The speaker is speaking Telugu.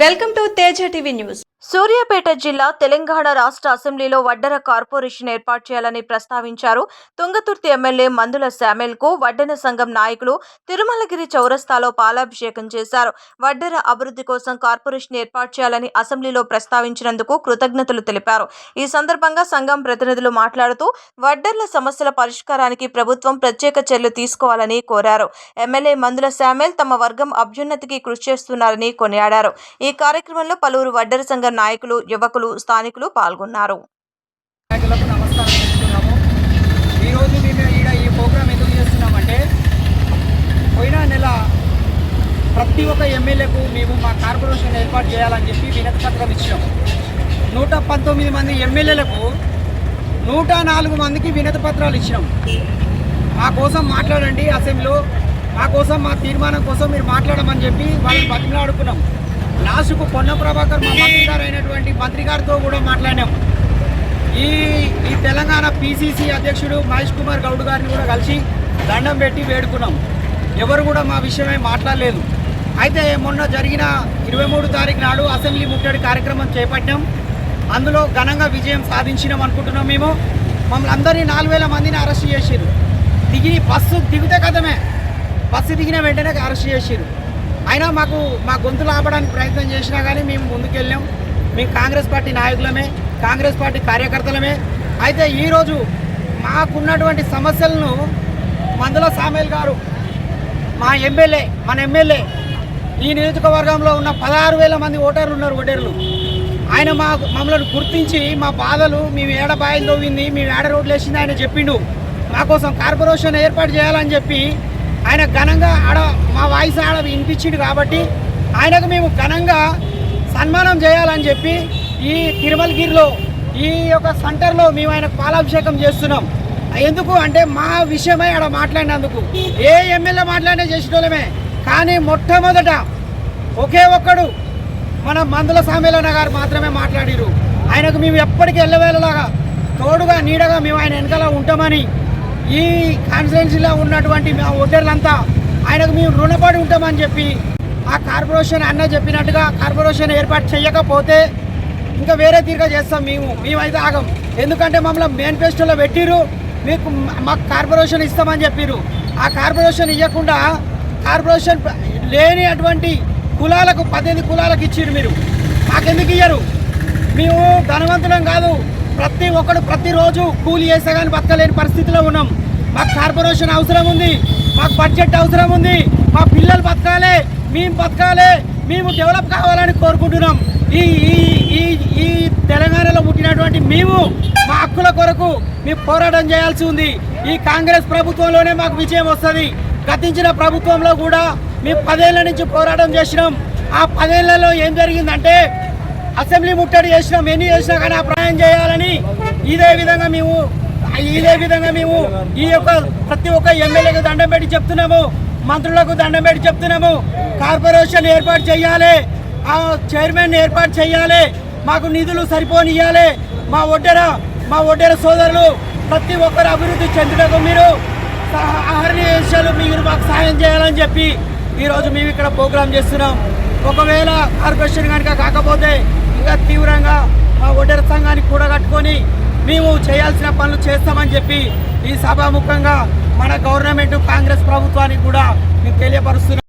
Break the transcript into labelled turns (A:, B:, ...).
A: Welcome to Teja TV news. Suryapet జిల్లా తెలంగాణ రాష్ట్ర అసెంబ్లీలో వడ్డెర కార్పొరేషన్ ఏర్పాటు చేయాలని ప్రస్తావించారు. తుంగతుర్తి ఎమ్మెల్యే మందుల శామ్యూల్కు వడ్డెర సంఘం నాయకులు తిరుమలగిరి చౌరస్తాలో పాలాభిషేకం చేశారు. వడ్డెర అభివృద్ధి కోసం కార్పొరేషన్ ఏర్పాటు చేయాలని అసెంబ్లీలో ప్రస్తావించినందుకు కృతజ్ఞతలు తెలిపారు. ఈ సందర్భంగా సంఘం ప్రతినిధులు మాట్లాడుతూ వడ్డెర్ల సమస్యల పరిష్కారానికి ప్రభుత్వం ప్రత్యేక చర్యలు తీసుకోవాలని కోరారు. ఎమ్మెల్యే మందుల శామ్యూల్ తమ వర్గం అభ్యున్నతికి కృషి చేస్తున్నారని కొనియాడారు. ఈ కార్యక్రమంలో పలువురు వడ్డెర సంఘ నాయకులు, యువకులు, స్థానికులు పాల్గొన్నారు.
B: ఈరోజు మేము ఈ ప్రోగ్రాం ఎందుకు చేస్తున్నామంటే పోయిన నెల ప్రతి ఒక్క ఎమ్మెల్యేకు మేము మా కార్పొరేషన్ ఏర్పాటు చేయాలని చెప్పి వినతి పత్రం ఇచ్చాం. 119 మంది ఎమ్మెల్యేలకు 104 మందికి వినతి పత్రాలు ఇచ్చినాం. మా కోసం మాట్లాడండి అసెంబ్లీలో, మా కోసం మా తీర్మానం కోసం మీరు మాట్లాడమని చెప్పి వాళ్ళని బతిమలాడుకున్నాం. లాస్ట్కు పొన్న ప్రభాకర్ మా మంత్రి గారు అయినటువంటి మంత్రి గారితో కూడా మాట్లాడినాం. ఈ తెలంగాణ పిసిసి అధ్యక్షుడు మహేష్ కుమార్ గౌడ్ గారిని కూడా కలిసి దండం పెట్టి వేడుకున్నాం. ఎవరు కూడా మా విషయమై మాట్లాడలేదు. అయితే మొన్న జరిగిన 23 తారీఖు నాడు అసెంబ్లీ ముట్టడి కార్యక్రమం చేపట్టాం. అందులో ఘనంగా విజయం సాధించినాం అనుకుంటున్నాం. మేము మమ్మల్ని అందరినీ 4000 మందిని అరెస్ట్ చేసారు. బస్సు దిగితే కదమే, బస్సు దిగిన వెంటనే అరెస్ట్ చేసారు. అయినా మా గొంతులు ఆపడానికి ప్రయత్నం చేసినా కానీ మేము ముందుకెళ్ళాం. మేము కాంగ్రెస్ పార్టీ నాయకులమే, కాంగ్రెస్ పార్టీ కార్యకర్తలమే. అయితే ఈరోజు మాకున్నటువంటి సమస్యలను మందుల శామ్యూల్ గారు మన ఎమ్మెల్యే ఈ నియోజకవర్గంలో ఉన్న 16,000 మంది ఓటర్లు ఉన్నారు. ఓటర్లు ఆయన మమ్మల్ని గుర్తించి మా బాధలు, మేము ఏడ బాయిలు తవ్వింది, మేము ఏడ రోడ్లు వేసింది ఆయన చెప్పిండు. మా కోసం కార్పొరేషన్ ఏర్పాటు చేయాలని చెప్పి ఆయన ఘనంగా మా వాయిస్ వినిపించిండు. కాబట్టి ఆయనకు మేము ఘనంగా సన్మానం చేయాలని చెప్పి ఈ తిరుమలగిరిలో ఈ యొక్క సెంటర్లో మేము ఆయనకు పాలాభిషేకం చేస్తున్నాం. ఎందుకు అంటే మా విషయమై మాట్లాడినందుకు. ఏ ఎమ్మెల్యే మాట్లాడినా చేసేటోళ్ళమే, కానీ మొట్టమొదట ఒకే ఒక్కడు మన మందుల శామ్యూల్ గారు మాత్రమే మాట్లాడిరు. ఆయనకు మేము ఎప్పటికీ ఎల్లవేళలాగా తోడుగా నీడగా మేము ఆయన వెనకాల ఉంటామని ఈ కాన్స్టిట్యున్సీలో ఉన్నటువంటి మా ఓటర్లంతా ఆయనకు మేము రుణపడి ఉంటామని చెప్పి ఆ కార్పొరేషన్ అన్న చెప్పినట్టుగా కార్పొరేషన్ ఏర్పాటు చేయకపోతే ఇంకా వేరే తీరుగా చేస్తాం. మేమైతే ఆగం. ఎందుకంటే మమ్మల్ని మేనిఫెస్టోలో పెట్టిరు, మాకు కార్పొరేషన్ ఇస్తామని చెప్పిరు. ఆ కార్పొరేషన్ ఇవ్వకుండా కార్పొరేషన్ లేని అటువంటి కులాలకు 18 కులాలకు ఇచ్చిరు. మీరు మాకెందుకు ఇయ్యరు? మేము ధనవంతులం కాదు. ప్రతి ఒక్కడు ప్రతిరోజు కూలి చేస్తే కానీ బతకలేని పరిస్థితిలో ఉన్నాం. మాకు కార్పొరేషన్ అవసరం ఉంది, మాకు బడ్జెట్ అవసరం ఉంది. మా పిల్లలు బతకాలి, మేము బతకాలి, మేము డెవలప్ కావాలని కోరుకుంటున్నాం. ఈ తెలంగాణలో పుట్టినటువంటి మేము మా హక్కుల కొరకు మేము పోరాటం చేయాల్సి ఉంది. ఈ కాంగ్రెస్ ప్రభుత్వంలోనే మాకు విజయం వస్తుంది. గతించిన ప్రభుత్వంలో కూడా మేము 10 ఏళ్ల నుంచి పోరాటం చేసినాం. ఆ 10 ఏళ్లలో ఏం జరిగిందంటే అసెంబ్లీ ముట్టడి చేసినాం. ఎన్ని చేసినా కానీ అప్రాయం చేయాలని ఇదే విధంగా మేము ఈ యొక్క ప్రతి ఒక్క ఎమ్మెల్యేకు దండం పెట్టి చెప్తున్నాము, మంత్రులకు దండం పెట్టి చెప్తున్నాము. కార్పొరేషన్ ఏర్పాటు చేయాలి, ఆ చైర్మన్ ఏర్పాటు చేయాలి, మాకు నిధులు సరిపోనియాలి. మా ఒడ్డెర సోదరులు ప్రతి ఒక్కరు అభివృద్ధి చెందుటకు మీరు ఆహర్నిశలు మీరు మాకు సాయం చేయాలని చెప్పి ఈరోజు మేము ఇక్కడ ప్రోగ్రాం చేస్తున్నాం. ఒకవేళ కార్పొరేషన్ కనుక కాకపోతే ఇంకా తీవ్రంగా మా ఒడ్డెర సంఘాన్ని కూడగట్టుకొని మేము చేయాల్సిన పనులు చేస్తామని చెప్పి ఈ సభాముఖంగా మన గవర్నమెంట్ కాంగ్రెస్ ప్రభుత్వానికి కూడా మేము తెలియపరుస్తున్నాం.